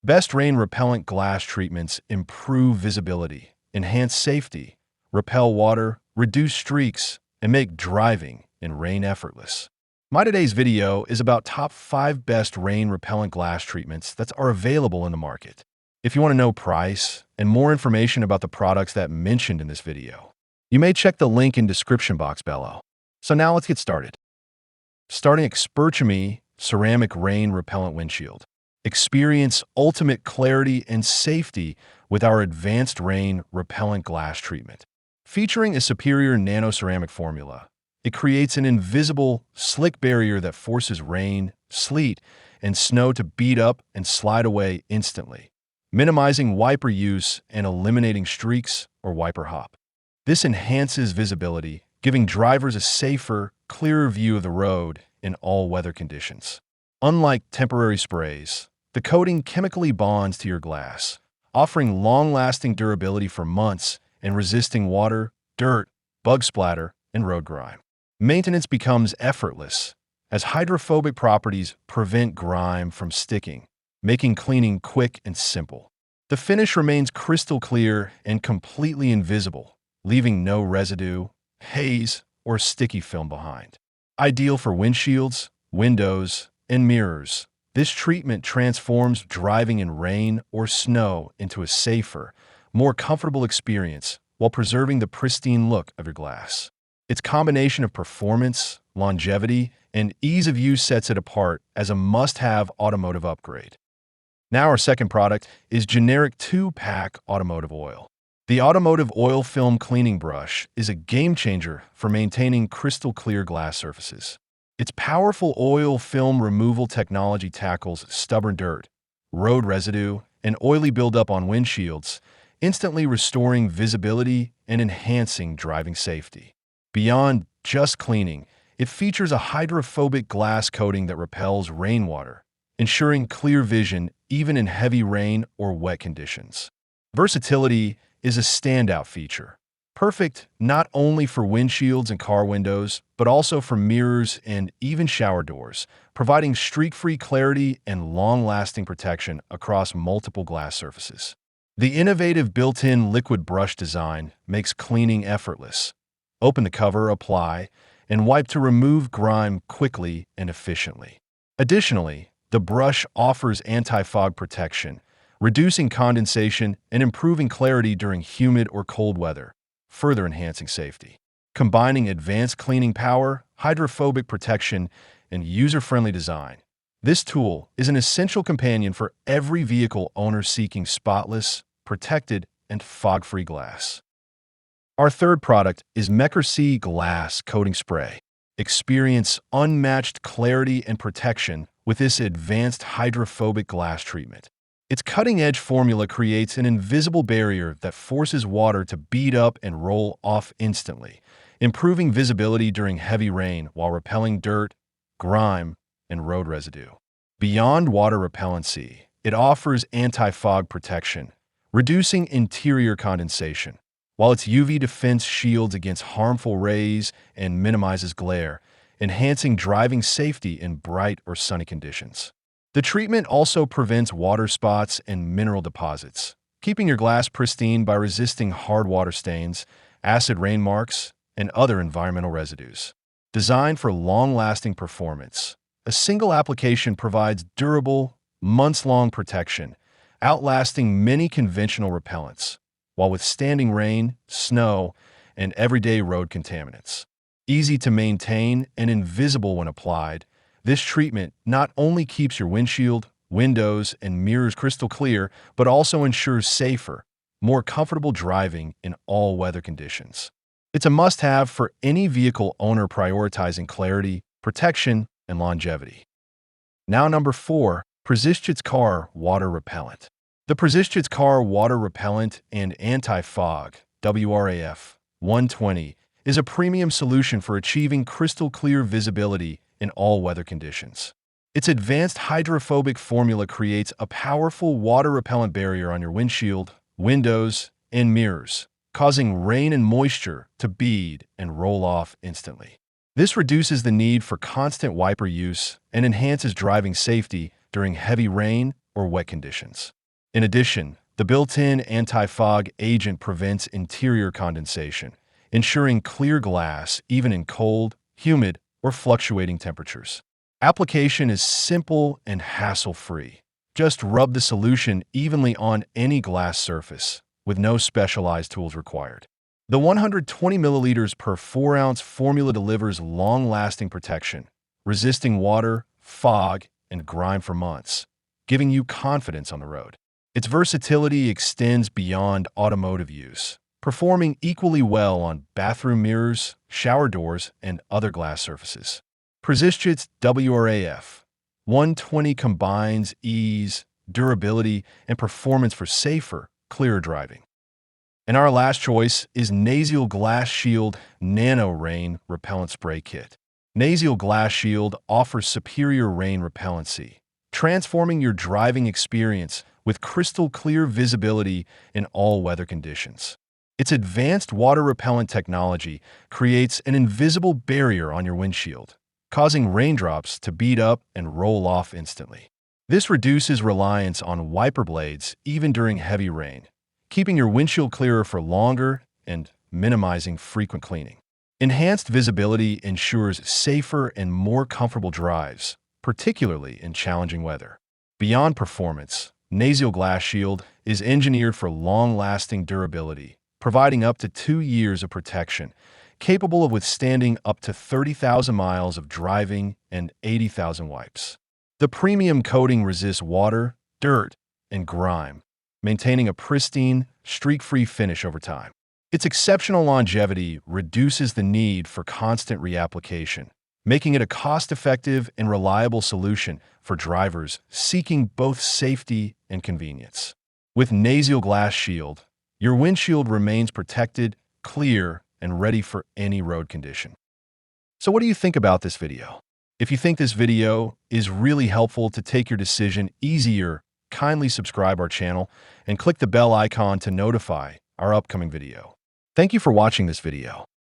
Best rain repellent glass treatments improve visibility, enhance safety, repel water, reduce streaks, and make driving in rain effortless. My today's video is about top 5 best rain repellent glass treatments that are available in the market. If you want to know price and more information about the products that mentioned in this video, you may check the link in description box below. So now let's get started. Starting Experchemy Ceramic Rain Repellent Windshield. Experience ultimate clarity and safety with our advanced rain repellent glass treatment. Featuring a superior nano-ceramic formula, it creates an invisible, slick barrier that forces rain, sleet, and snow to bead up and slide away instantly, minimizing wiper use and eliminating streaks or wiper hop. This enhances visibility, giving drivers a safer, clearer view of the road in all weather conditions. Unlike temporary sprays, the coating chemically bonds to your glass, offering long-lasting durability for months and resisting water, dirt, bug splatter, and road grime. Maintenance becomes effortless, as hydrophobic properties prevent grime from sticking, making cleaning quick and simple. The finish remains crystal clear and completely invisible, leaving no residue, haze, or sticky film behind. Ideal for windshields, windows, and mirrors, this treatment transforms driving in rain or snow into a safer, more comfortable experience while preserving the pristine look of your glass. Its combination of performance, longevity, and ease of use sets it apart as a must-have automotive upgrade. Now our second product is generic 2-pack automotive oil. The automotive oil film cleaning brush is a game-changer for maintaining crystal-clear glass surfaces. Its powerful oil film removal technology tackles stubborn dirt, road residue, and oily buildup on windshields, instantly restoring visibility and enhancing driving safety. Beyond just cleaning, it features a hydrophobic glass coating that repels rainwater, ensuring clear vision even in heavy rain or wet conditions. Versatility is a standout feature, perfect not only for windshields and car windows, but also for mirrors and even shower doors, providing streak-free clarity and long-lasting protection across multiple glass surfaces. The innovative built-in liquid brush design makes cleaning effortless. Open the cover, apply, and wipe to remove grime quickly and efficiently. Additionally, the brush offers anti-fog protection, reducing condensation and improving clarity during humid or cold weather, further enhancing safety. Combining advanced cleaning power, hydrophobic protection, and user-friendly design, this tool is an essential companion for every vehicle owner seeking spotless, protected, and fog-free glass. Our third product is Meckercy Glass Coating Spray. Experience unmatched clarity and protection with this advanced hydrophobic glass treatment. Its cutting-edge formula creates an invisible barrier that forces water to bead up and roll off instantly, improving visibility during heavy rain while repelling dirt, grime, and road residue. Beyond water repellency, it offers anti-fog protection, reducing interior condensation, while its UV defense shields against harmful rays and minimizes glare, enhancing driving safety in bright or sunny conditions. The treatment also prevents water spots and mineral deposits, keeping your glass pristine by resisting hard water stains, acid rain marks, and other environmental residues. Designed for long-lasting performance, a single application provides durable, months-long protection, outlasting many conventional repellents, while withstanding rain, snow, and everyday road contaminants. Easy to maintain and invisible when applied, this treatment not only keeps your windshield, windows, and mirrors crystal clear, but also ensures safer, more comfortable driving in all weather conditions. It's a must-have for any vehicle owner prioritizing clarity, protection, and longevity. Now number 4, Precision Car Water Repellent. The Precision Car Water Repellent and Anti-Fog WRAF 120 is a premium solution for achieving crystal clear visibility in all weather conditions. Its advanced hydrophobic formula creates a powerful water repellent barrier on your windshield, windows, and mirrors, causing rain and moisture to bead and roll off instantly. This reduces the need for constant wiper use and enhances driving safety during heavy rain or wet conditions. In addition, the built-in anti-fog agent prevents interior condensation, ensuring clear glass even in cold, humid, or fluctuating temperatures. Application is simple and hassle-free. Just rub the solution evenly on any glass surface, with no specialized tools required. The 120 milliliters per 4-ounce formula delivers long-lasting protection, resisting water, fog, and grime for months, giving you confidence on the road. Its versatility extends beyond automotive use, performing equally well on bathroom mirrors, shower doors, and other glass surfaces. Persistence WRAF 120 combines ease, durability, and performance for safer, clearer driving. And our last choice is Windshield Glass Shield Nano Rain Repellent Spray Kit. Windshield Glass Shield offers superior rain repellency, transforming your driving experience with crystal-clear visibility in all weather conditions. Its advanced water repellent technology creates an invisible barrier on your windshield, causing raindrops to bead up and roll off instantly. This reduces reliance on wiper blades even during heavy rain, keeping your windshield clearer for longer and minimizing frequent cleaning. Enhanced visibility ensures safer and more comfortable drives, particularly in challenging weather. Beyond performance, Windshield Glass Shield is engineered for long-lasting durability, providing up to 2 years of protection, capable of withstanding up to 30,000 miles of driving and 80,000 wipes. The premium coating resists water, dirt, and grime, maintaining a pristine, streak-free finish over time. Its exceptional longevity reduces the need for constant reapplication, making it a cost-effective and reliable solution for drivers seeking both safety and convenience. With Windshield Glass Shield, your windshield remains protected, clear, and ready for any road condition. So what do you think about this video? If you think this video is really helpful to take your decision easier, kindly subscribe our channel and click the bell icon to notify our upcoming video. Thank you for watching this video.